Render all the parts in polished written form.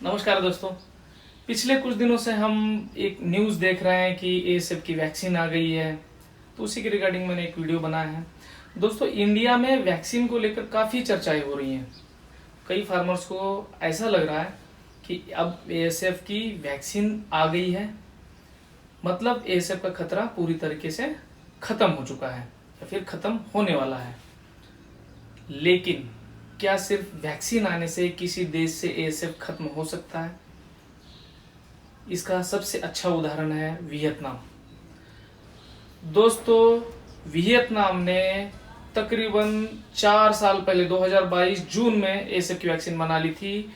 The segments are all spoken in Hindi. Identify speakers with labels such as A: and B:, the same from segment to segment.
A: नमस्कार दोस्तों। पिछले कुछ दिनों से हम एक न्यूज़ देख रहे हैं कि एएसएफ की वैक्सीन आ गई है, तो उसी के रिगार्डिंग मैंने एक वीडियो बनाया है। दोस्तों, इंडिया में वैक्सीन को लेकर काफ़ी चर्चाएं हो रही हैं। कई फार्मर्स को ऐसा लग रहा है कि अब एएसएफ की वैक्सीन आ गई है, मतलब एएसएफ का खतरा पूरी तरीके से ख़त्म हो चुका है या फिर ख़त्म होने वाला है। लेकिन क्या सिर्फ वैक्सीन आने से किसी देश से एएसएफ खत्म हो सकता है? इसका सबसे अच्छा उदाहरण है वियतनाम। दोस्तों, वियतनाम ने तकरीबन 4 साल पहले 2022 जून में एएसएफ की वैक्सीन बना ली थी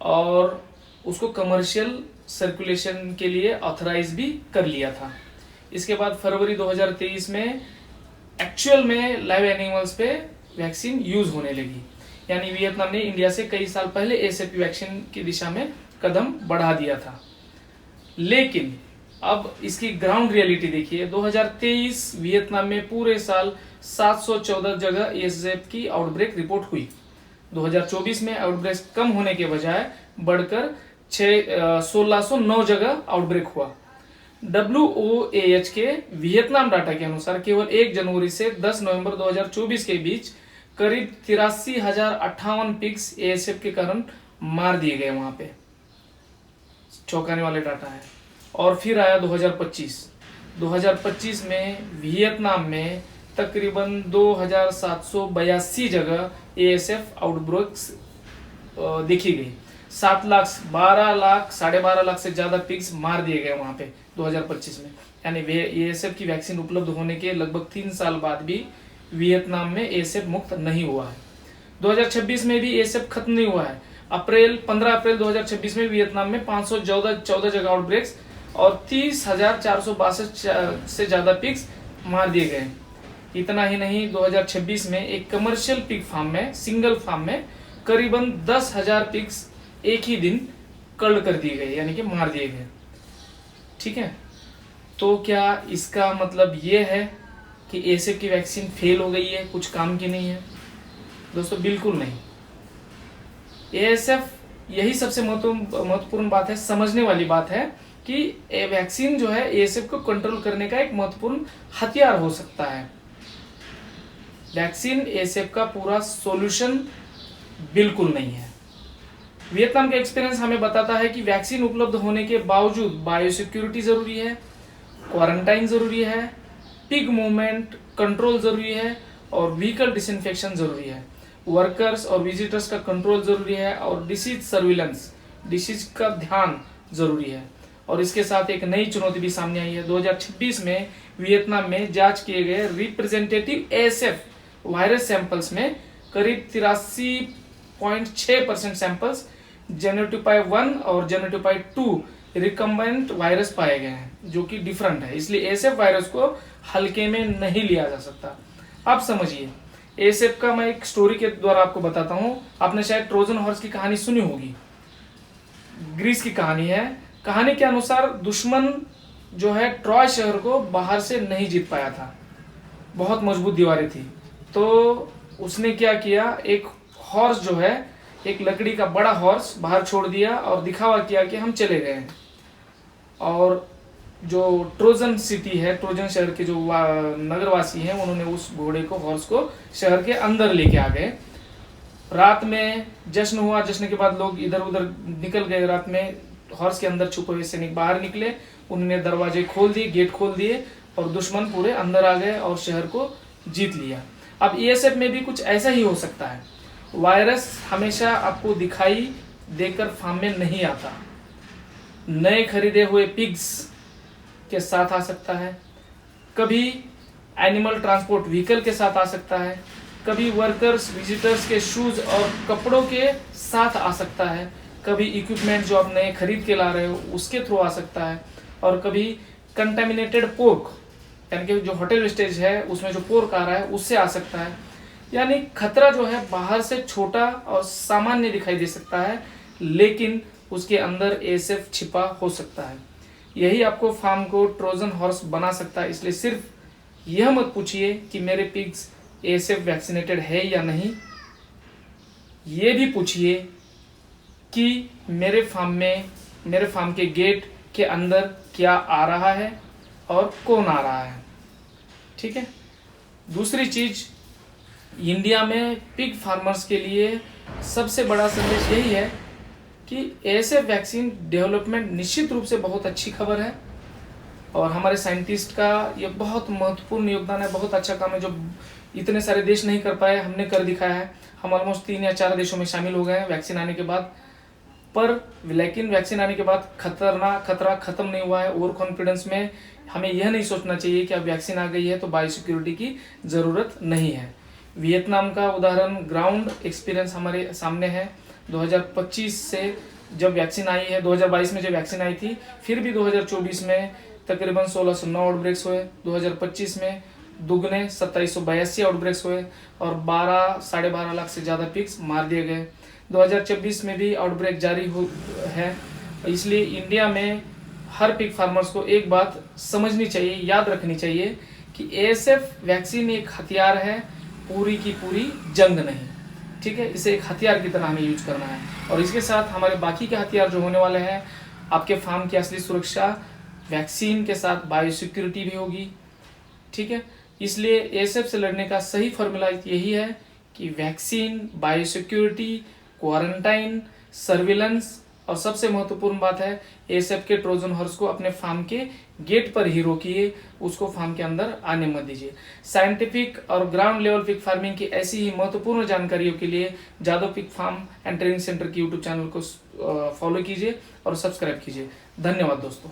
A: और उसको कमर्शियल सर्कुलेशन के लिए ऑथराइज भी कर लिया था। इसके बाद फरवरी 2023 में एक्चुअल में लाइव एनिमल्स पे वैक्सीन यूज होने लगी। यानी वियतनाम ने इंडिया से कई साल पहले एएसएफ की वैक्सीन की दिशा में कदम बढ़ा दिया था। लेकिन अब इसकी ग्राउंड रियलिटी देखिए। 2023 वियतनाम में पूरे साल 714 जगह एएसएफ की आउटब्रेक रिपोर्ट हुई। 2024 में आउटब्रेक कम होने के बजाय बढ़कर 1609 जगह आउटब्रेक हुआ। WOAH के वियतनाम डाटा के अनुसार केवल 1 जनवरी से 10 नवंबर 2024 के बीच करीब 83,058 पिग्स एएसएफ के कारण मार दिए गए। वहां पे चौंकाने वाले डाटा है। और फिर आया 2025 में वियतनाम में तकरीबन 2,782 जगह एएसएफ आउटब्रेक्स देखी गई। 7 लाख 12 लाख 12.5 लाख से ज्यादा पिग्स मार दिए गए वहां पे 2025 में। यानी एएसएफ की वैक्सीन उपलब्ध होने के लगभग 3 साल बाद भी वियतनाम में एएसएफ मुक्त नहीं हुआ है। 2026 में भी एएसएफ खत्म नहीं हुआ है। 15 अप्रैल 2026 में वियतनाम में 514 जगह आउटब्रेक्स और 30,462 से ज्यादा पिग्स मार दिए गए। इतना ही नहीं, 2026 में एक कमर्शियल पिग फार्म में, सिंगल फार्म में करीबन 10,000 पिग्स एक ही दिन कल्ड कर दिए गए, यानी कि मार दिए गए। ठीक है, तो क्या इसका मतलब ये है कि एएसएफ की वैक्सीन फेल हो गई है, कुछ काम की नहीं है? दोस्तों, बिल्कुल नहीं। एएसएफ, यही सबसे महत्वपूर्ण बात है, समझने वाली बात है कि वैक्सीन जो है एएसएफ को कंट्रोल करने का एक महत्वपूर्ण हथियार हो सकता है। वैक्सीन एएसएफ का पूरा सॉल्यूशन बिल्कुल नहीं है। वियतनाम का एक्सपीरियंस हमें बताता है कि वैक्सीन उपलब्ध होने के बावजूद बायोसिक्योरिटी जरूरी है, क्वारंटाइन जरूरी है, पिग मूवमेंट कंट्रोल जरूरी है और व्हीकल डिसइंफेक्शन जरूरी है। वर्कर्स और विजिटर्स का कंट्रोल जरूरी है और डिसीज सर्विलेंस, डिसीज का ध्यान जरूरी है। और इसके साथ एक नई चुनौती भी सामने आई है। 2026 में वियतनाम में जांच किए गए रिप्रेजेंटेटिव एएसएफ वायरस सैंपल्स में करीब 83.6% सैंपल्स जेनोटाइप 1 और जेनोटाइप 2 रिकम्बेंट वायरस पाए गए हैं, जो कि डिफरेंट है। इसलिए एएसएफ वायरस को हल्के में नहीं लिया जा सकता। अब समझिए, एएसएफ का मैं एक स्टोरी के द्वारा आपको बताता हूं। आपने शायद ट्रोजन हॉर्स की कहानी सुनी होगी, ग्रीस की कहानी है। कहानी के अनुसार दुश्मन जो है ट्रॉय शहर को बाहर से नहीं जीत पाया था, बहुत मजबूत दीवारें थी। तो उसने क्या किया, एक हॉर्स जो है, एक लकड़ी का बड़ा हॉर्स बाहर छोड़ दिया और दिखावा किया कि हम चले गए हैं। और जो ट्रोजन सिटी है, ट्रोजन शहर के जो नगरवासी हैं, उन्होंने उस घोड़े को, हॉर्स को शहर के अंदर लेके आ गए। रात में जश्न हुआ। जश्न के बाद लोग इधर उधर निकल गए। रात में हॉर्स के अंदर छुपे हुए सैनिक बाहर निकले, उन्होंने दरवाजे खोल दिए, गेट खोल दिए और दुश्मन पूरे अंदर आ गए और शहर को जीत लिया। अब एएसएफ में भी कुछ ऐसा ही हो सकता है। वायरस हमेशा आपको दिखाई देकर फार्म में नहीं आता। नए खरीदे हुए पिग्स के साथ आ सकता है, कभी एनिमल ट्रांसपोर्ट व्हीकल के साथ आ सकता है, कभी वर्कर्स विजिटर्स के शूज और कपड़ों के साथ आ सकता है, कभी इक्विपमेंट जो आप नए खरीद के ला रहे हो उसके थ्रू आ सकता है, और कभी कंटामिनेटेड पोर्क, यानी कि जो होटल वेस्टेज है उसमें जो पोर्क आ रहा है उससे आ सकता है। यानी खतरा जो है बाहर से छोटा और सामान्य दिखाई दे सकता है, लेकिन उसके अंदर एएसएफ छिपा हो सकता है। यही आपको फार्म को ट्रोजन हॉर्स बना सकता है। इसलिए सिर्फ यह मत पूछिए कि मेरे पिग्स एएसएफ वैक्सीनेटेड है या नहीं, ये भी पूछिए कि मेरे फार्म के गेट के अंदर क्या आ रहा है और कौन आ रहा है। ठीक है। दूसरी चीज, इंडिया में पिग फार्मर्स के लिए सबसे बड़ा संदेश यही है कि ऐसे वैक्सीन डेवलपमेंट निश्चित रूप से बहुत अच्छी खबर है और हमारे साइंटिस्ट का ये बहुत महत्वपूर्ण योगदान है, बहुत अच्छा काम है जो इतने सारे देश नहीं कर पाए, हमने कर दिखाया है। हम ऑलमोस्ट 3 या 4 देशों में शामिल हो गए हैं वैक्सीन आने के बाद। पर लेकिन वैक्सीन आने के बाद खतरा खत्म नहीं हुआ है। ओवर कॉन्फिडेंस में हमें यह नहीं सोचना चाहिए कि अब वैक्सीन आ गई है तो बायोसिक्योरिटी की ज़रूरत नहीं है। वियतनाम का उदाहरण, ग्राउंड एक्सपीरियंस हमारे सामने है। 2025 से जब वैक्सीन आई है, 2022 में जब वैक्सीन आई थी, फिर भी 2024 में तकरीबन 1609 आउटब्रेक्स हुए, 2025 में दुगने 2782 आउटब्रेक्स हुए और 12-12.5 लाख से ज़्यादा पिग्स मार दिए गए। 2026 में भी आउटब्रेक जारी है। इसलिए इंडिया में हर पिग फार्मर्स को एक बात समझनी चाहिए, याद रखनी चाहिए कि एएसएफ वैक्सीन एक हथियार है, पूरी की पूरी जंग नहीं। ठीक है, इसे एक हथियार की तरह हमें यूज करना है और इसके साथ हमारे बाकी के हथियार जो होने वाले हैं, आपके फार्म की असली सुरक्षा, वैक्सीन के साथ बायोसिक्योरिटी भी होगी। ठीक है, इसलिए एएसएफ से लड़ने का सही फॉर्मूला यही है कि वैक्सीन, बायोसिक्योरिटी, क्वारंटाइन, सर्विलेंस और सबसे महत्वपूर्ण बात है एएसएफ के ट्रोजन हॉर्स को अपने फार्म के गेट पर ही रोकिए, उसको फार्म के अंदर आने मत दीजिए। साइंटिफिक और ग्राउंड लेवल पिग फार्मिंग की ऐसी ही महत्वपूर्ण जानकारियों के लिए Jadhav pig farm and training centre की यूट्यूब चैनल को फॉलो कीजिए और सब्सक्राइब कीजिए। धन्यवाद दोस्तों।